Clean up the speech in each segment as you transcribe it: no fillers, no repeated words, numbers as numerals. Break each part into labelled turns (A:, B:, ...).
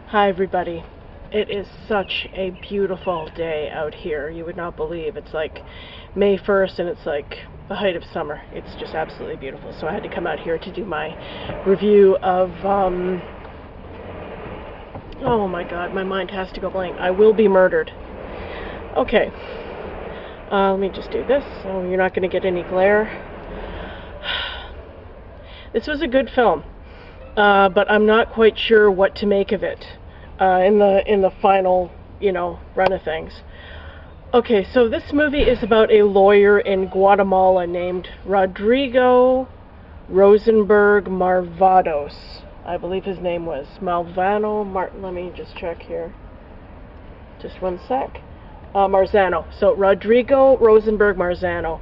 A: Hi everybody. It is such a beautiful day out here. You would not believe. It's like May 1st and it's like the height of summer. It's just absolutely beautiful. So I had to come out here to do my review of, oh my god, my mind has to go blank. I Will Be Murdered. Okay. Let me just do this so you're not going to get any glare. This was a good film. But I'm not quite sure what to make of it in the final, run of things. Okay, so this movie is about a lawyer in Guatemala named Rodrigo Rosenberg Marvados. I believe his name was let me just check here. Just one sec. Marzano. So Rodrigo Rosenberg Marzano.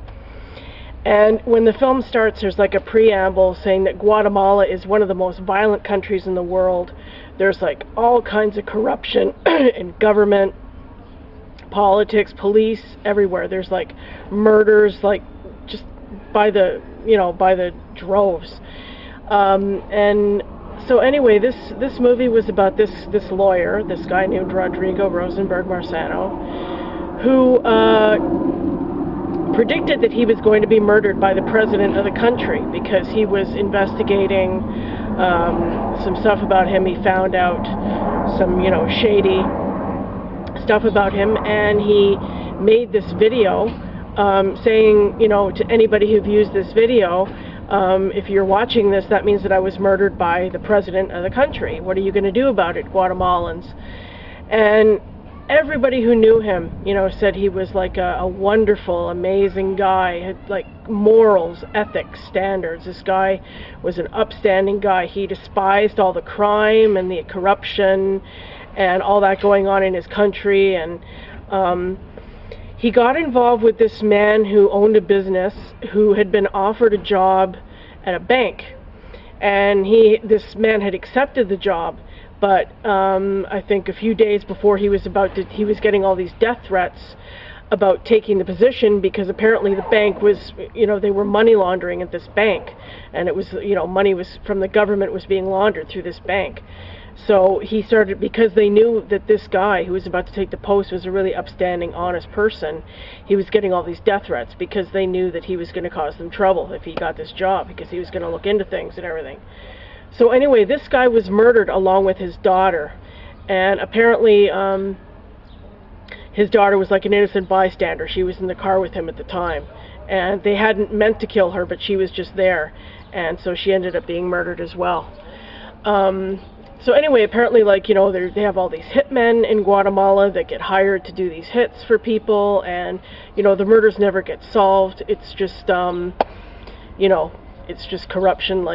A: And when the film starts, there's like a preamble saying that Guatemala is one of the most violent countries in the world. There's like all kinds of corruption in government, politics, police, everywhere. There's like murders, like just by the droves. And so anyway, this movie was about this lawyer, this guy named Rodrigo Rosenberg Marzano, who predicted that he was going to be murdered by the president of the country because he was investigating some stuff about him. He found out some, shady stuff about him, and he made this video saying, to anybody who views this video, if you're watching this, that means that I was murdered by the president of the country. What are you going to do about it, Guatemalans? And everybody who knew him, said he was like a wonderful, amazing guy, had like morals, ethics, standards. This guy was an upstanding guy. He despised all the crime and the corruption and all that going on in his country. And he got involved with this man who owned a business, who had been offered a job at a bank. And this man had accepted the job. But I think a few days before he was getting all these death threats about taking the position, because apparently the bank was, they were money laundering at this bank, and it was, money was from the government was being laundered through this bank. So he started, because they knew that this guy who was about to take the post was a really upstanding, honest person. He was getting all these death threats because they knew that he was going to cause them trouble if he got this job, because he was going to look into things and everything. So anyway, this guy was murdered along with his daughter, and apparently his daughter was like an innocent bystander. She was in the car with him at the time, and they hadn't meant to kill her, but she was just there, and so she ended up being murdered as well. So anyway, apparently, they have all these hitmen in Guatemala that get hired to do these hits for people, and the murders never get solved. It's just it's just corruption,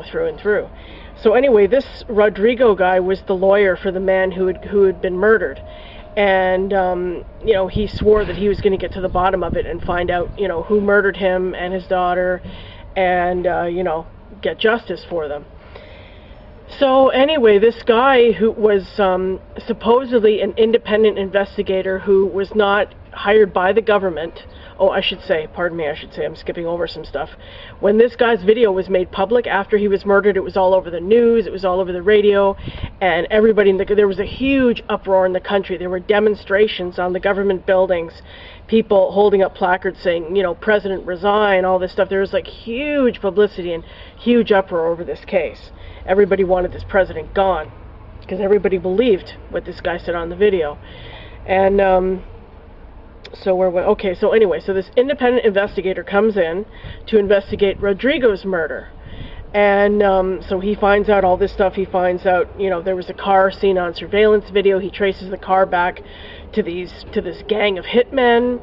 A: through and through. So anyway, this Rodrigo guy was the lawyer for the man who had been murdered. And, he swore that he was going to get to the bottom of it and find out, who murdered him and his daughter and, get justice for them. So anyway, this guy who was supposedly an independent investigator who was not hired by the government. Oh, I should say, I'm skipping over some stuff. When this guy's video was made public after he was murdered, it was all over the news, it was all over the radio, and everybody there was a huge uproar in the country. There were demonstrations on the government buildings, people holding up placards saying, President resign, all this stuff. There was like huge publicity and huge uproar over this case. Everybody wanted this president gone because everybody believed what this guy said on the video. And so anyway, so this independent investigator comes in to investigate Rodrigo's murder. And so he finds out all this stuff. He finds out, there was a car seen on surveillance video. He traces the car back to this gang of hitmen.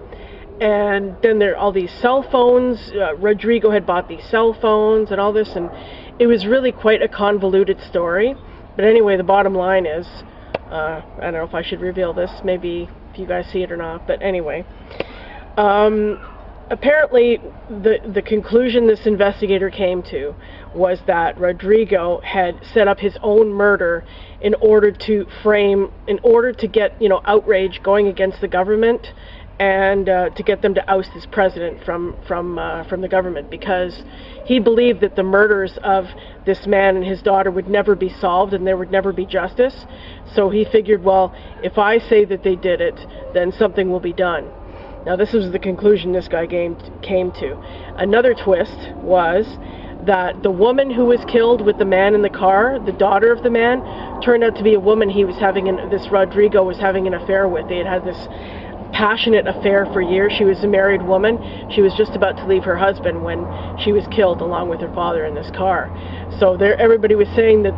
A: And then there are all these cell phones. Rodrigo had bought these cell phones and all this, and it was really quite a convoluted story. But anyway, the bottom line is, I don't know if I should reveal this, maybe if you guys see it or not, but anyway. Apparently, the conclusion this investigator came to was that Rodrigo had set up his own murder in order to get, outrage going against the government and to get them to oust this president from the government, because he believed that the murders of this man and his daughter would never be solved and there would never be justice. So he figured, well, if I say that they did it, then something will be done. Now, this was the conclusion this guy came to. Another twist was that the woman who was killed with the man in the car, the daughter of the man, turned out to be a woman he was having this Rodrigo was having an affair with. They had this passionate affair for years. She was a married woman. She was just about to leave her husband when she was killed along with her father in this car. So there, everybody was saying that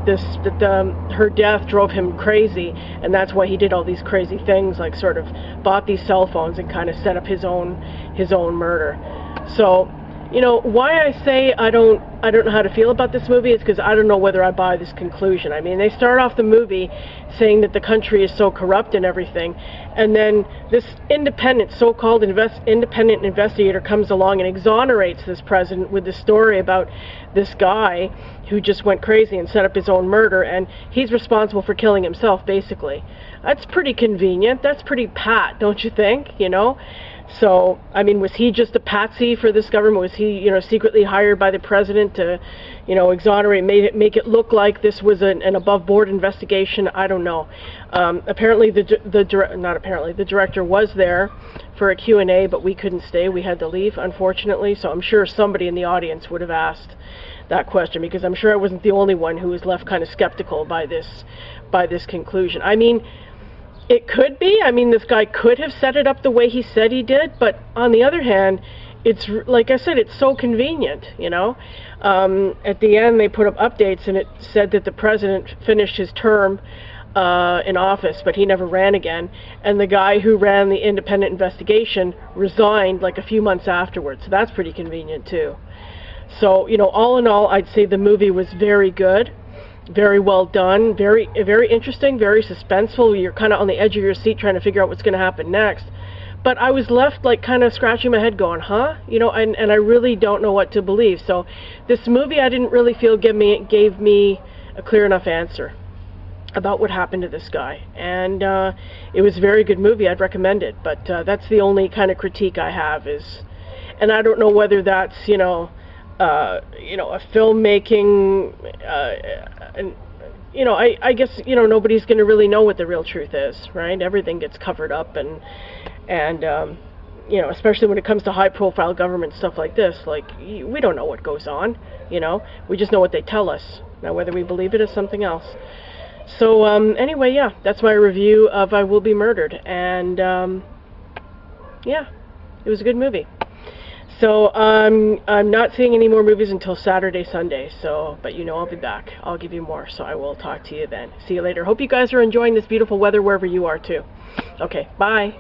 A: her death drove him crazy, and that's why he did all these crazy things, like sort of bought these cell phones and kind of set up his own murder. So, you know, why I say I don't know how to feel about this movie is because I don't know whether I buy this conclusion. I mean, they start off the movie saying that the country is so corrupt and everything, and then this independent, so-called independent investigator comes along and exonerates this president with this story about this guy who just went crazy and set up his own murder, and he's responsible for killing himself, basically. That's pretty convenient. That's pretty pat, don't you think? You know? So, I mean, was he just a patsy for this government? Was he, you know, secretly hired by the president to, you know, exonerate, make it look like this was an above-board investigation? I don't know. Apparently, the director was there for a Q&A, but we couldn't stay. We had to leave, unfortunately. So I'm sure somebody in the audience would have asked that question, because I'm sure I wasn't the only one who was left kind of skeptical by this conclusion. I mean, it could be. I mean, this guy could have set it up the way he said he did, but on the other hand, it's, like I said, it's so convenient, you know. At the end, they put up updates, and it said that the president finished his term in office, but he never ran again, and the guy who ran the independent investigation resigned like a few months afterwards. So that's pretty convenient, too. So, you know, all in all, I'd say the movie was very good. Very well done, very interesting, very suspenseful. You're kind of on the edge of your seat trying to figure out what's going to happen next. But I was left like kind of scratching my head going, huh? You know, and I really don't know what to believe. So this movie, I didn't really feel gave me a clear enough answer about what happened to this guy. And it was a very good movie. I'd recommend it. But that's the only kind of critique I have is, and I don't know whether that's, you know, a filmmaking, and, you know, I guess, you know, nobody's going to really know what the real truth is, right? Everything gets covered up, and you know, especially when it comes to high-profile government stuff like this, like, we don't know what goes on, you know? We just know what they tell us. Now, whether we believe it is something else. So, anyway, yeah, that's my review of I Will Be Murdered, and, yeah, it was a good movie. So I'm not seeing any more movies until Saturday, Sunday, so, but you know I'll be back. I'll give you more, so I will talk to you then. See you later. Hope you guys are enjoying this beautiful weather wherever you are too. Okay, bye.